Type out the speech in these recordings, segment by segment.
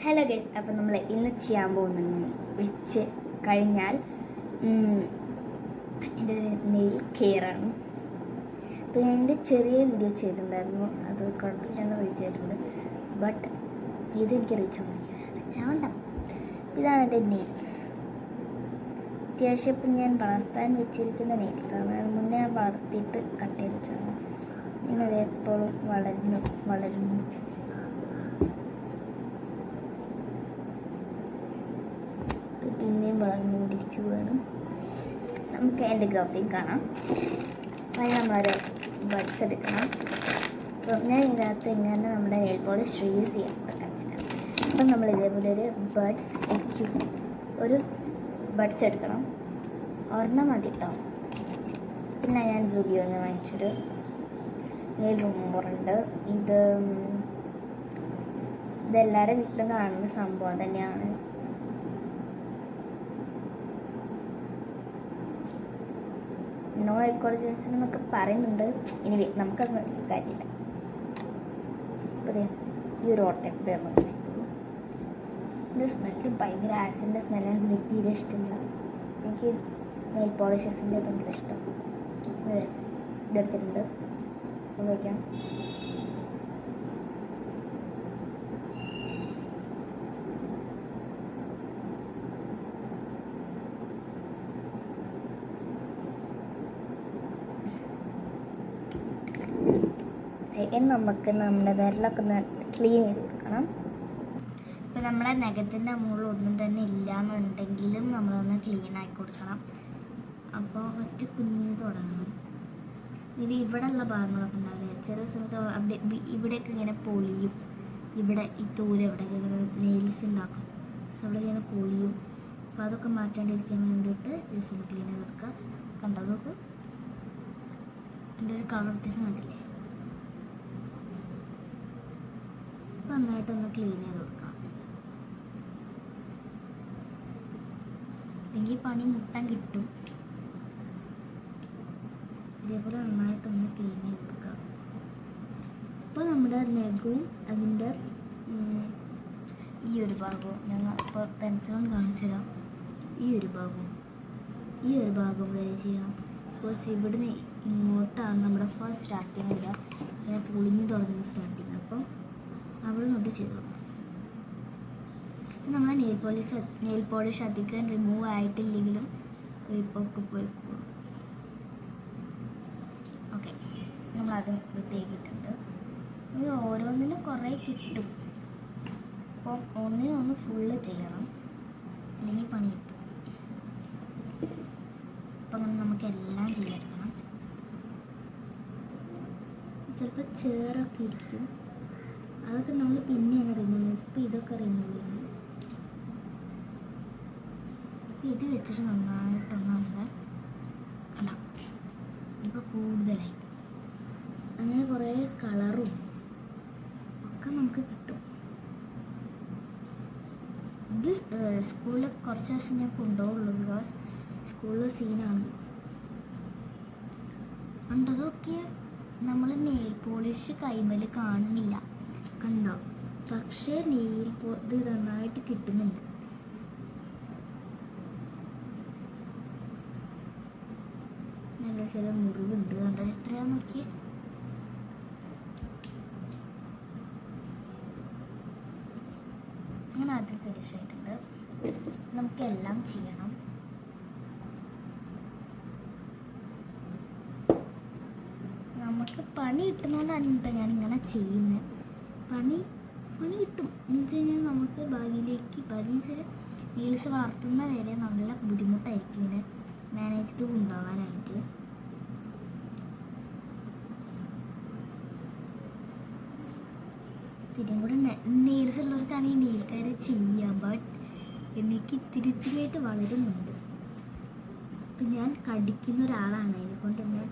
Hello guys, അപ്പോൾ നമ്മൾ ഇന്ന് ചെയ്യാൻ പോകുന്നത് വെച്ച് കഴിഞ്ഞാൽ എൻ്റെ നെയിൽ കെയറാണ്. അപ്പോൾ ഞാൻ എൻ്റെ ചെറിയ വീഡിയോ ചെയ്തിട്ടുണ്ടായിരുന്നു, അത് കുഴപ്പമില്ലാണ്ട് റീച്ച് ആയിട്ടുണ്ട്. ബട്ട് ഇതെനിക്ക് റീച്ച് ആവണ്ട. ഇതാണ് എൻ്റെ നെയിൽസ്. അത്യാവശ്യം ഇപ്പം ഞാൻ വളർത്താൻ വെച്ചിരിക്കുന്ന നെയിൽസാണ്. അത് മുന്നേ ഞാൻ വളർത്തിയിട്ട് കട്ട് ചെയ്ത് വെച്ചതാണ്. പിന്നെ അത് എപ്പോഴും വളരുന്നു. പിന്നെയും വളർന്നുകൊണ്ടിരിക്കുകയാണ്. നമുക്ക് എൻ്റെ ഗ്രോത്തിങ് കാണാം. അതിന് നമ്മളൊരു ബഡ്സ് എടുക്കണം. അപ്പം ഞാൻ ഇതിനകത്ത് എങ്ങനെ നമ്മുടെ നെയിൽ പോളിഷ് യൂസ് ചെയ്യാൻ കാണിച്ചിട്ടാണ്. അപ്പം നമ്മൾ ഇതേപോലെ ഒരു ബഡ്സ് എടുക്കണം. ഒരെണ്ണം മതി കേട്ടോ. പിന്നെ ഞാൻ സുഡിയോന്ന് വാങ്ങിച്ചൊരു നെയിൽ റിമൂവറുണ്ട്. ഇതെല്ലാവരുടെ വീട്ടിലും കാണുന്ന സംഭവം തന്നെയാണ്. നോ എക്കോളജിസ്റ്റ് എന്നൊക്കെ പറയുന്നുണ്ട്. ഇനി നമുക്കത് കാര്യമില്ല. അപ്പോൾ ഈ ഒരു ഓട്ടയുടെ ഇത് സ്മെല്ല് ഭയങ്കര ആസിഡിൻ്റെ സ്മെല്ലാണ്. എനിക്ക് തീരെ ഇഷ്ടമില്ല. എനിക്ക് നെയിൽ പോളിഷസിൻ്റെ ഭയങ്കര ഇഷ്ടം. ഇതെടുത്തിട്ടുണ്ട്, ഉപയോഗിക്കാം. നമുക്ക് നമ്മുടെ വിരലൊക്കെ ഒന്ന് ക്ലീൻ ചെയ്ത് കൊടുക്കണം. ഇപ്പോൾ നമ്മുടെ നഖത്തിൻ്റെ മുകളിൽ ഒന്നും തന്നെ ഇല്ലയെന്നുണ്ടെങ്കിലും നമ്മളൊന്ന് ക്ലീൻ ആക്കി കൊടുക്കണം. അപ്പോൾ ഫസ്റ്റ് കുഞ്ഞിന് തുടങ്ങണം. ഇത് ഇവിടെ ഉള്ള ഭാഗങ്ങളൊക്കെ ഉണ്ടാവില്ല, ചില സമയത്ത് അവിടെ ഇവിടെയൊക്കെ ഇങ്ങനെ പൊളിയും. ഇവിടെ ഈ തോല് എവിടെയൊക്കെ ഇങ്ങനെ നെയിൽസ് ഉണ്ടാക്കും, അവിടെ ഇങ്ങനെ പൊളിയും. അപ്പോൾ അതൊക്കെ മാറ്റാണ്ടിരിക്കാൻ വേണ്ടിയിട്ട് ജസ്റ്റ് ക്ലീൻ ചെയ്ത് കൊടുക്കുക. കണ്ടോ, നോക്ക്, എൻ്റെ ഒരു കളർ വ്യത്യാസം കണ്ടില്ലേ? നന്നായിട്ടൊന്ന് ക്ലീൻ ചെയ്ത് കൊടുക്കണം. അല്ലെങ്കിൽ പണി മുട്ടാൻ കിട്ടും. ഇതേപോലെ നന്നായിട്ടൊന്ന് ക്ലീൻ ചെയ്ത് കൊടുക്കുക. ഇപ്പോൾ നമ്മുടെ നഖവും അതിൻ്റെ ഈ ഒരു ഭാഗവും ഞങ്ങൾ ഇപ്പോൾ പെൻസിൽ കൊണ്ട് കാണിച്ചു തരാം. ഈ ഒരു ഭാഗവും വരെ ചെയ്യണം. ബിക്കോസ് ഇവിടുന്ന് ഇങ്ങോട്ടാണ് നമ്മുടെ ഫസ്റ്റ് സ്റ്റാർട്ടിങ് വരിക, ഇങ്ങനെ പൊളിഞ്ഞ് തുടങ്ങുന്ന സ്റ്റാർട്ടിങ്. അപ്പം അവിടെ നിന്നോട്ട് ചെയ്തു കൊടുക്കണം. നമ്മളെ നെയിൽ പോളിഷ് അധികം റിമൂവ് ആയിട്ടില്ലെങ്കിലും ഇപ്പോൾ പോയിക്കോളും. ഓക്കെ, നമ്മളത് വൃത്തിയാക്കിയിട്ടുണ്ട്. ഇത് ഓരോന്നിനും കുറേ കിട്ടും. അപ്പോൾ ഒന്നിനൊന്ന് ഫുള്ള് ചെയ്യണം, അല്ലെങ്കിൽ പണി കിട്ടും. അപ്പം അങ്ങനെ നമുക്ക് എല്ലാം ചെയ്തെടുക്കണം. ചിലപ്പോൾ ചേറൊക്കെ ഇരിക്കും, അതൊക്കെ നമ്മൾ പിന്നെയാണ് റിമൂവ് ചെയ്യും. ഇപ്പം ഇതൊക്കെ റിമൂവ് ചെയ്യണം. ഇത് വെച്ചിട്ട് നന്നായിട്ടൊന്ന് നമ്മുടെ കണ്ടാം ഇപ്പോൾ കൂടുതലായി. അങ്ങനെ കുറേ കളറും ഒക്കെ നമുക്ക് കിട്ടും. ഇത് സ്കൂളിൽ കുറച്ച് ദിവസം ഞാൻ കൊണ്ടുപോകുള്ളൂ, ബിക്കോസ് സ്കൂളിൽ സീനാണ്. കണ്ടതൊക്കെ നമ്മൾ നെയിൽ പോളിഷ് കൈമേൽ കാണുന്നില്ല, കണ്ടോ? പക്ഷേ ഇത് നന്നായിട്ട് കിട്ടുന്നുണ്ട്. നല്ല ചില മുറിവുണ്ട്, കണ്ടോ? എത്രയാന്ന് നോക്കിയേ. അങ്ങനെ ആദ്യം ഫിനിഷ് ആയിട്ടുണ്ട്. നമുക്കെല്ലാം ചെയ്യണം. നമുക്ക് പണി കിട്ടുന്നതുകൊണ്ടാണ് കേട്ടോ ഞാനിങ്ങനെ ചെയ്യുന്നത്. പണി കിട്ടും എന്ന് വെച്ച് കഴിഞ്ഞാൽ നമുക്ക് ഭാവിയിൽ നെയിൽസ് വളർത്തുന്ന വരെ നല്ല ബുദ്ധിമുട്ടായിരിക്കും ഇങ്ങനെ മാനേജ് ചെയ്ത് കൊണ്ടുപോകാനായിട്ട്. ഇത്തിരിയും കൂടെ നെയിൽസ് ഉള്ളവർക്കാണ് ഈ നെയിൽ കെയർ ചെയ്യുക. ബട്ട് എനിക്ക് ഇത്തിരിയായിട്ട് വളരുന്നുണ്ട്. അപ്പം ഞാൻ കടിക്കുന്ന ഒരാളാണ്, അതിനെക്കൊണ്ട് തന്നെ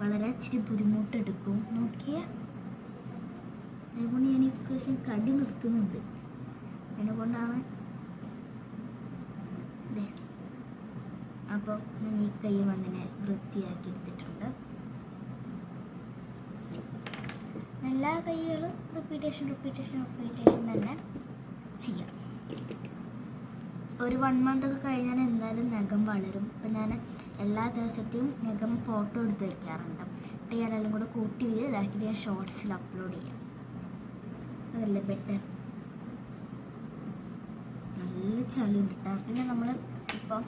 വളരെ ഇച്ചിരി ബുദ്ധിമുട്ടെടുക്കും. നോക്കിയാൽ അതുകൊണ്ട് ഞാൻ ഈ പ്രാവശ്യം കടി നിർത്തുന്നുണ്ട്. അതിനെക്കൊണ്ടാണ് ഇതേ. അപ്പോൾ ഞാൻ ഈ കൈയും അങ്ങനെ വൃത്തിയാക്കി എടുത്തിട്ടുണ്ട്. എല്ലാ കൈകളും റിപ്പീറ്റേഷൻ തന്നെ ഒരു 1 month ഒക്കെ കഴിഞ്ഞാൽ എന്തായാലും നഖം വളരും. അപ്പം ഞാൻ എല്ലാ ദിവസത്തെയും നഖം ഫോട്ടോ എടുത്ത് വയ്ക്കാറുണ്ട്. എന്നിട്ട് ഞാനെല്ലാം കൂടെ കൂട്ടി ഇതാക്കിയിട്ട് ഞാൻ ഷോർട്സിൽ അപ്ലോഡ് ചെയ്യാം. അതല്ലേ ബെറ്റർ. നല്ല ചളി കിട്ടാം. പിന്നെ നമ്മൾ ഇപ്പം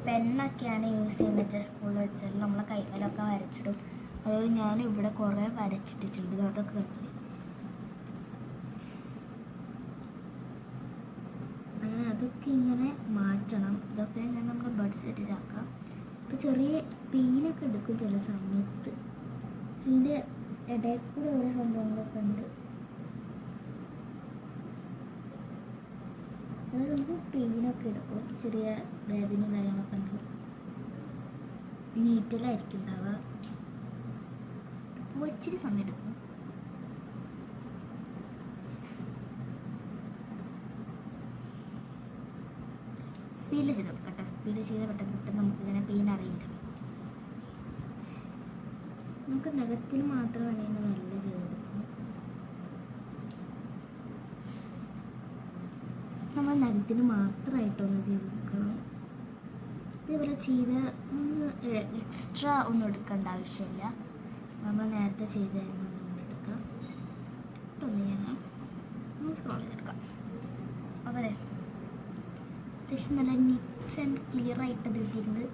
പെന്നൊക്കെയാണ് യൂസ് ചെയ്യുന്നത് വെച്ചാൽ സ്കൂളിൽ വെച്ചാൽ നമ്മളെ കൈമേലൊക്കെ വരച്ചിടും. അതുപോലെ ഞാനും ഇവിടെ കുറേ വരച്ചിട്ടിട്ടുണ്ട്. അതൊക്കെ കണ്ടില്ലേ. അങ്ങനെ അതൊക്കെ ഇങ്ങനെ മാറ്റണം. ഇതൊക്കെ ഞാൻ നമ്മുടെ ബഡ് സെറ്റിലാക്കാം. ഇപ്പോൾ ചെറിയ പെയിനൊക്കെ എടുക്കും ചില സമയത്ത്. ഇതിൻ്റെ ഇടയിൽ കൂടെ ഓരോ സംഭവങ്ങളൊക്കെ ഉണ്ട്. നമുക്ക് പെയിനൊക്കെ എടുക്കും. ചെറിയ വേദനയും കാര്യങ്ങളൊക്കെ ഉണ്ട്. നീറ്റലായിരിക്കും ഉണ്ടാവുക. അപ്പോൾ ഇച്ചിരി സമയം എടുക്കും. സ്പീഡിൽ ചെയ്ത് കേട്ടോ. സ്പീഡിൽ ചെയ്ത് പെട്ടെന്ന് നമുക്കിങ്ങനെ പെയിൻ അറിയില്ല. നമുക്ക് നഖത്തിന് മാത്രമാണ് ഇങ്ങനെ നല്ല ചെയ്ത് കൊടുക്കുന്നത്. നമ്മൾ നഖത്തിന് മാത്രമായിട്ടൊന്ന് ചെയ്ത് കൊടുക്കണം. ഇതേപോലെ ചെയ്ത് എക്സ്ട്രാ ഒന്നും എടുക്കേണ്ട ആവശ്യമില്ല. നമ്മൾ നേരത്തെ ചെയ്തായിരുന്നു എടുക്കാം. ഒന്ന് ഞാൻ സ്ക്രോൾ ചെയ്തെടുക്കാം. അപ്പോൾ അത്യാവശ്യം നല്ല നീറ്റ് ആൻഡ് ക്ലിയർ ആയിട്ട് കിട്ടിയിട്ടുണ്ട്.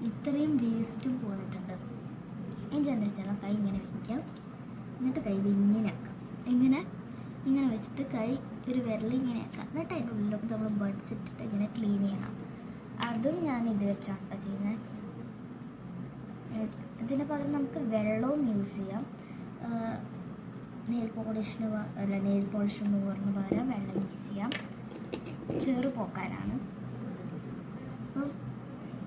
ഇത്രയും വേസ്റ്റും പോന്നിട്ടുണ്ട്. ഇനി എന്താ വെച്ചാൽ കൈ ഇങ്ങനെ വയ്ക്കാം. എന്നിട്ട് കൈ ഇങ്ങനെ ആക്കാം. ഇങ്ങനെ വെച്ചിട്ട് കൈ ഒരു വിരൽ ഇങ്ങനെ ആക്കാം. എന്നിട്ട് അതിൻ്റെ ഉള്ളിലൊക്കെ നമ്മൾ ബഡ്സ് ഇട്ടിട്ട് ഇങ്ങനെ ക്ലീൻ ചെയ്യണം. അതും ഞാൻ ഇത് വെച്ചാണ് ചെയ്യുന്നത്. ഇതിന് പകരം നമുക്ക് വെള്ളവും യൂസ് ചെയ്യാം. നെയിൽ പോളിഷിന് പറഞ്ഞ പകരം വെള്ളം യൂസ് ചെയ്യാം. ചെറു പോക്കാനാണ്. അപ്പം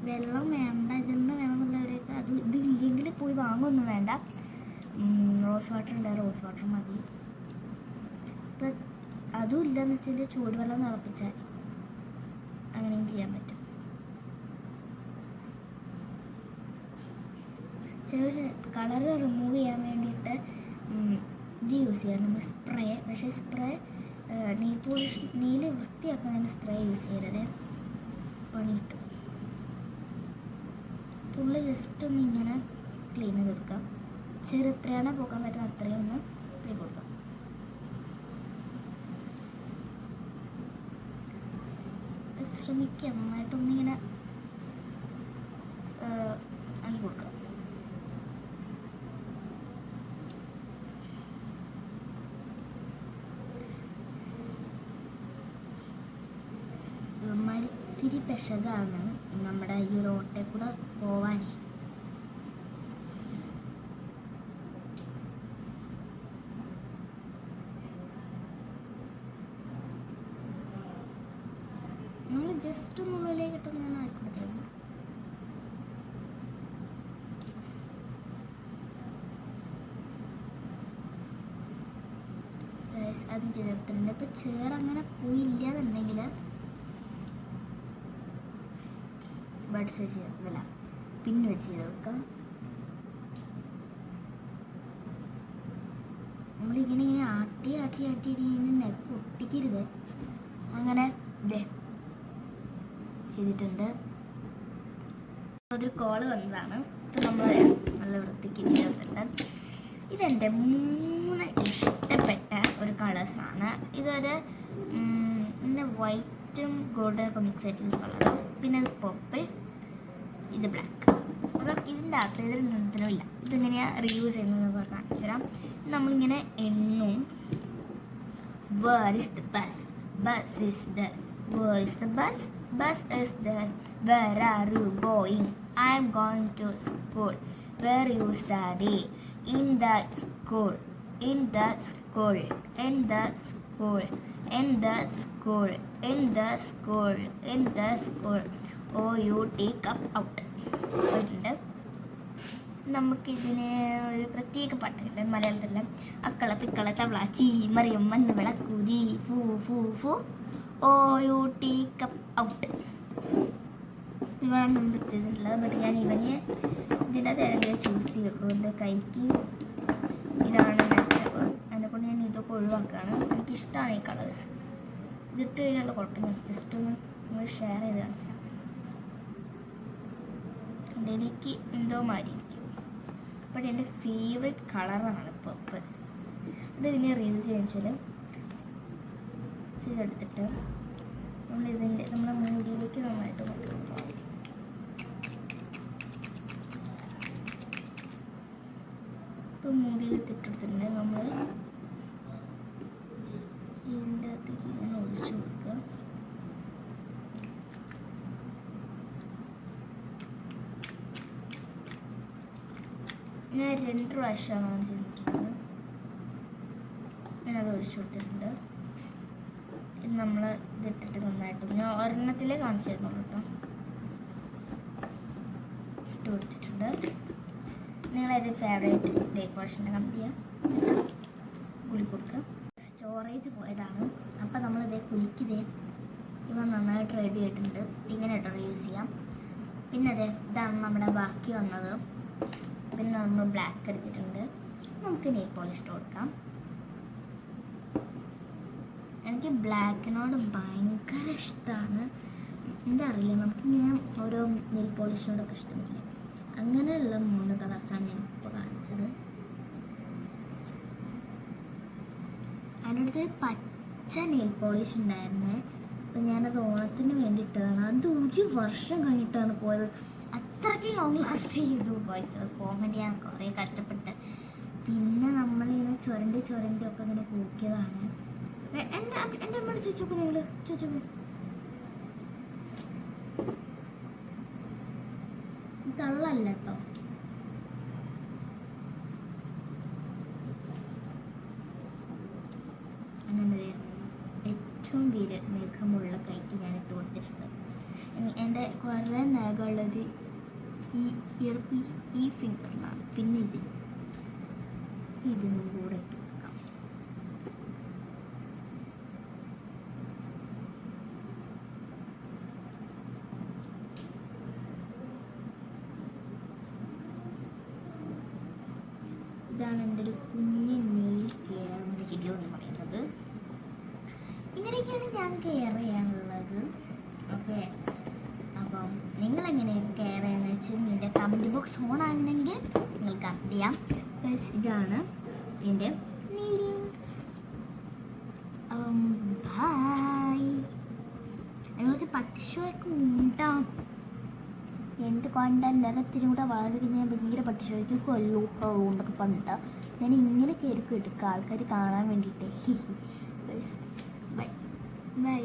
വെള്ളം വേണ്ട, ഇതെന്നെ വേണമെന്നുള്ളവരൊക്കെ ഇതില്ലെങ്കിൽ പോയി വാങ്ങുമൊന്നും വേണ്ട. റോസ് വാട്ടർ ഉണ്ട്, റോസ് വാട്ടർ മതി. ഇപ്പം അതും ഇല്ലയെന്ന് വെച്ചാൽ ചൂടുവെള്ളം തിളപ്പിച്ചാൽ അങ്ങനെയും ചെയ്യാൻ പറ്റും. ചിലർ കളർ റിമൂവ് ചെയ്യാൻ വേണ്ടിയിട്ട് ഇത് യൂസ് ചെയ്യാം, നമ്മൾ സ്പ്രേ. പക്ഷേ സ്പ്രേ നെയിൽ വൃത്തിയാക്കുന്നതിന് സ്പ്രേ യൂസ് ചെയ്യരുത്, പണി കിട്ടും. പുള്ളി ജസ്റ്റ് ഒന്ന് ഇങ്ങനെ ക്ലീൻ ചെയ്ത് കൊടുക്കാം. എത്രയാണോ പോകാൻ പറ്റുന്ന അത്രയും ഒന്ന് ക്ലീൻ കൊടുക്കാം. ശ്രമിക്കുക നന്നായിട്ടൊന്നിങ്ങനെ ആക്കി കൊടുക്കുക. മരത്തിരി പെശകാണ് നമ്മുടെ ഈ ഒരു ഓട്ടയിൽ കൂടെ പോവാനേ. നമ്മൾ ജസ്റ്റ് ഒന്നുള്ളിലേക്ക് ഇട്ടൊന്ന് ഞാൻ ആക്കിക്കൊടുത്തത്. അതും ചെയ്തെടുത്തിട്ടുണ്ട്. ഇപ്പം ചേർ അങ്ങനെ പോയില്ലാന്നുണ്ടെങ്കിൽ ബഡ്സ് ചെയ്തല്ല പിന്നെ വെച്ച് ചെയ്ത് കൊടുക്കാം. നമ്മളിങ്ങനെ ആട്ടി നെക്ക് ഒട്ടിക്കരുത്. അങ്ങനെ ഇതേ ചെയ്തിട്ടുണ്ട്. അതൊരു കോള് വന്നതാണ്. ഇപ്പം നമ്മൾ നല്ല വൃത്തിക്ക് ചേർത്തിട്ടുണ്ട്. ഇതെൻ്റെ 3 ഇഷ്ടപ്പെട്ട ഒരു കളേഴ്സാണ്. ഇതൊരു പിന്നെ വൈറ്റും ഗോൾഡനും ഒക്കെ മിക്സ് ആയിട്ടുള്ള കളർ. പിന്നെ ഇത് പർപ്പിൾ, ഇത് ബ്ലാക്ക്. അപ്പം ഇതിൻ്റെ അകത്ത് ഇതിൽ രണ്ടിനും ഇല്ല. ഇതിങ്ങനെയാണ് റീയൂസ് ചെയ്യുന്നത് കാണിച്ചു തരാം. നമ്മളിങ്ങനെ എണ്ണും. Where is the bus? Bus is there. Where is the bus? Bus is there. Where are you going? I am going to school. Where you study? In the school. In the school. In the school. In the school. In the school. In the school. OUT up out. പോയിട്ടുണ്ട്. നമുക്കിതിന് ഒരു പ്രത്യേക പാട്ടുണ്ട് മലയാളത്തിലുള്ള അക്കള പിക്കള തവള ചീ മറിയം മണ്ണ് വിളക്കൂതി ഫൂ ഫൂ ഫൂ OUT cup out. ഇവരാണ് നമ്മൾ ചെയ്തിട്ടുള്ളത്. ബട്ട് ഞാൻ ഇതിൻ്റെ ഏതെങ്കിലും ചൂസ് ചെയ്തിട്ടുള്ളൂ. എൻ്റെ കൈക്ക് ഇതാണ് മെച്ചപ്പ്. അതിനെക്കൊണ്ട് ഞാൻ ഇതൊക്കെ ഒഴിവാക്കുകയാണ്. എനിക്കിഷ്ടമാണ് ഈ കളേഴ്സ്. ഇതിട്ട് കഴിഞ്ഞാലുള്ള കുഴപ്പമില്ല. ജസ്റ്റ് ഒന്ന് നിങ്ങൾ ഷെയർ ചെയ്ത് കാണിച്ചാൽ എനിക്ക് എന്തോ മാതിരി ഇരിക്കും. അപ്പോൾ എൻ്റെ ഫേവറേറ്റ് കളറാണ് പർപ്പിൾ. ഇത് പിന്നെ റിയൂസ് ചെയ്യാൻ ചെയ്തെടുത്തിട്ട് നമ്മുടെ മുടിയിലേക്ക് നന്നായിട്ട് കൊണ്ടുപോകാം. ഇപ്പം മുടിയിൽ ഇട്ടിട്ടുണ്ട്. നമ്മൾ ഇതിൻ്റെ അകത്തേക്ക് ഇങ്ങനെ ഒഴിച്ചു കൊടുക്കുക. ഞാൻ 2 പ്രാവശ്യമാണ് ചെയ്തിട്ടുള്ളത്. ഞാനത് ഒഴിച്ചു കൊടുത്തിട്ടുണ്ട്. ഇത് നമ്മൾ ഇതിട്ടിട്ട് നന്നായിട്ട് ഞാൻ ഒരെണ്ണത്തിലേ കാണിച്ചു തരുന്നുള്ളൂ കേട്ടോ. ഇട്ട് കൊടുത്തിട്ടുണ്ട്. നിങ്ങളേത് ഫേവറേറ്റ് ഡെക്കറേഷൻ്റെ കമൻറ്റ് ചെയ്യാം. കുളി കൊടുക്കുക. സ്റ്റോറേജ് പോയതാണ്. അപ്പം നമ്മളിതേ കുലിക്കിതേ ഇവ നന്നായിട്ട് റെഡി ആയിട്ടുണ്ട്. ഇങ്ങനെ ഇട്ടോ യൂസ് ചെയ്യാം. പിന്നെ അതെ ഇതാണ് നമ്മുടെ ബാക്കി വന്നത്. പിന്നെ നമ്മൾ ബ്ലാക്ക് എടുത്തിട്ടുണ്ട്. നമുക്ക് നെയിൽ പോളിഷ് ഇട്ട് കൊടുക്കാം. എനിക്ക് ബ്ലാക്കിനോട് ഭയങ്കര ഇഷ്ടമാണ്. എന്താ അറിയില്ല, നമുക്കിങ്ങനെ ഓരോ നെയിൽ പോളിഷിനോടൊക്കെ ഇഷ്ടമില്ല. അങ്ങനെയുള്ള 3 കളേഴ്സാണ് ഞാൻ ഇപ്പോൾ കാണിച്ചത്. അതിനടുത്തൊരു പച്ച നെയിൽ പോളിഷ് ഉണ്ടായിരുന്നേ. അപ്പം ഞാനത് ഓണത്തിന് വേണ്ടിയിട്ടതാണ്. അത് 1 വർഷം കഴിഞ്ഞിട്ടാണ് പോയത്. അത്രയ്ക്ക് ലോങ് ലാസ്റ്റ് ചെയ്തു. കോമഡിയാണ്, കുറേ കഷ്ടപ്പെട്ട്. പിന്നെ നമ്മളിങ്ങനെ ചുരണ്ടി ഒക്കെ ഇങ്ങനെ പൂക്കിയതാണ്. എൻ്റെ അമ്മയോട് ചോദിച്ചോക്കൂ, നിങ്ങൾ ചോദിച്ചോക്കൂ. തള്ളല്ല കേട്ടോ. അങ്ങനെ ഏറ്റവും മേഘമുള്ള കൈക്ക് ഞാൻ ഇട്ട് കൊടുത്തിട്ടുണ്ട്. എൻ്റെ കുറേ നഖമുള്ളത് ഈ ഫിംഗറിനാണ്. പിന്നെ ഇതിനും കൂടെ ഇട്ട് കൊടുക്കാം. ഇതാണ് എൻ്റെ ഒരു കുഞ്ഞ് നെയിൽ കെയർ വീഡിയോ എന്ന് പറയുന്നത്. ഇങ്ങനെയൊക്കെയാണ് ഞാൻ കെയർ ചെയ്യാനുള്ളത്. ഓക്കെ, അപ്പം നിങ്ങളെങ്ങനെ കെയർ ചെയ്യാന്ന് വെച്ചാൽ നിൻ്റെ കമൻറ്റ് ബോക്സ് ഓൺ ആകണമെങ്കിൽ നിങ്ങൾ കമൻറ്റ് ചെയ്യാം. പ്ലസ് ഇതാണ് എൻ്റെ നെയിൽസ്. ബായ്. അതിനെക്കുറിച്ച് പട്ടിഷോയൊക്കെ ഉണ്ടാകും. എന്ത് കണ്ടാൽ നഖത്തിനും കൂടെ വളരെ ഞാൻ ഭയങ്കര പട്ടിഷോയ്ക്ക് കൊല്ലൂ എന്നൊക്കെ പറഞ്ഞിട്ട് ഞാൻ ഇങ്ങനെയൊക്കെ ആയിരിക്കും എടുക്കുക, ആൾക്കാർ കാണാൻ വേണ്ടിയിട്ട്. Bye bye.